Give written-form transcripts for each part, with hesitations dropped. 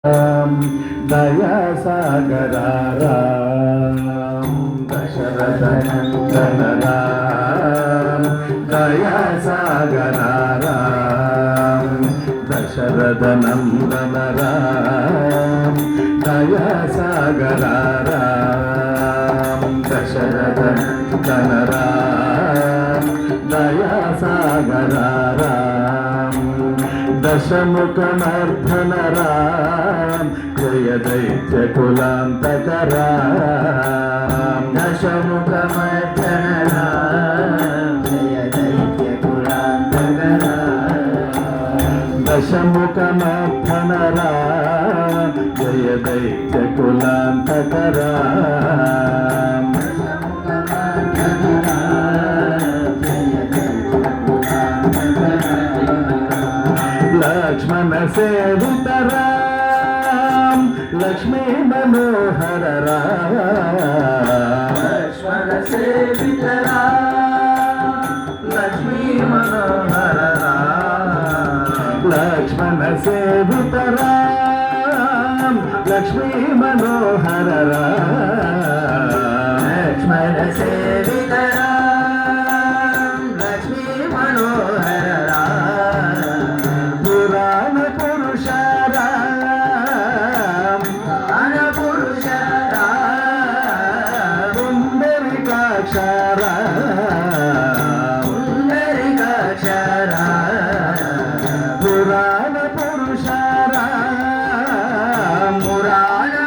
दया सागरा राम दशरथ नंदन राम दया सागरा राम दशरथ नंदन राम दया सागरा राम दशरथ नंदन राम दया सागरा राम दशमुखमर्दन राम जय दैत्य कुलांतक राम दशमुखमर्दन राम जय दैत्य कुलांतक राम दशमुखमर्दन राम जय दैत्य कुलांतक राम लक्ष्मण सेवित राम लक्ष्मी मनोहर राम लक्ष्मण सेवित राम लक्ष्मी मनोहर राम लक्ष्मण सेवित राम लक्ष्मी मनोहर राम लक्ष्मण सेवित राम लक्ष्मी मनोहर पुराण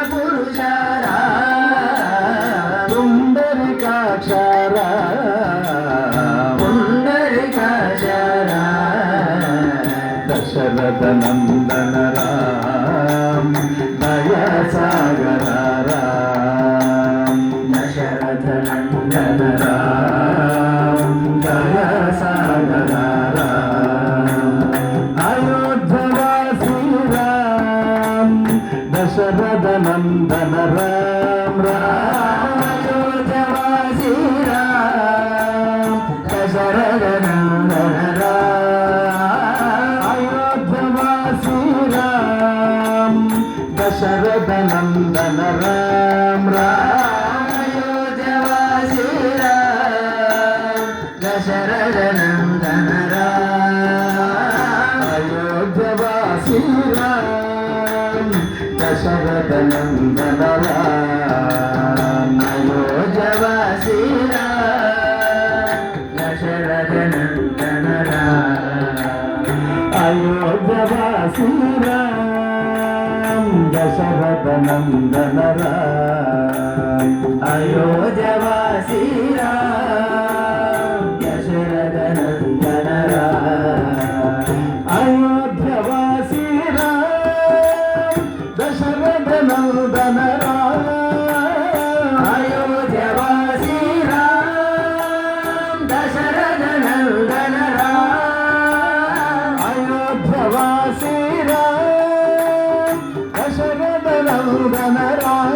पुरुष पुंडरीकाक्षर दशरथ नंदन राम दया सागर राम दशरथ नंदन राम दया सागर राम अयोध्यवासी राम दशरथ नंदन राम राम अयोध्यवासी राम दशरथ नंदन राम अयोध्यवासी राम दशरथ नंदन राम राम अयोध्यवासी राम दशरथ नंदन राम अयोध्यवासी राम दशरथ नंदन राम अयोध्यवासी राम दशरथ नंदन राम अयोध्यवासी राम दशरथ नंदन राम अयोध्यवासी राम दशरथ नंदन राम अयोध्यवासी राम दशरथ नंदन राम अयोध्यवासी राम दशरथ नंदन राम अयोध्यवासी राम दशरथ नंदन राम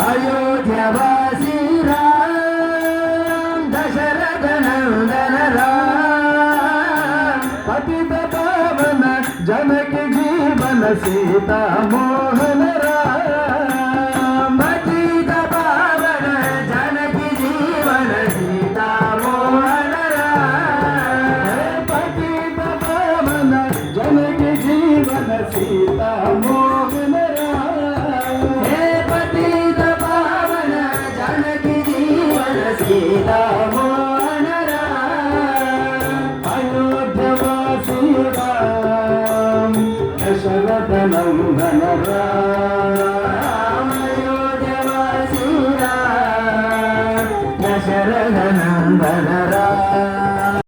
अयोध्यवासी राम दशरथ नंदन राम पतित पावन जनक जीवन सीता मोहन राम पतित पावन जनक जीवन सीता मोहन राम पतित पावन जनक जीवन सीता मोहन राम हे पतित पावन जनक जीवन सीता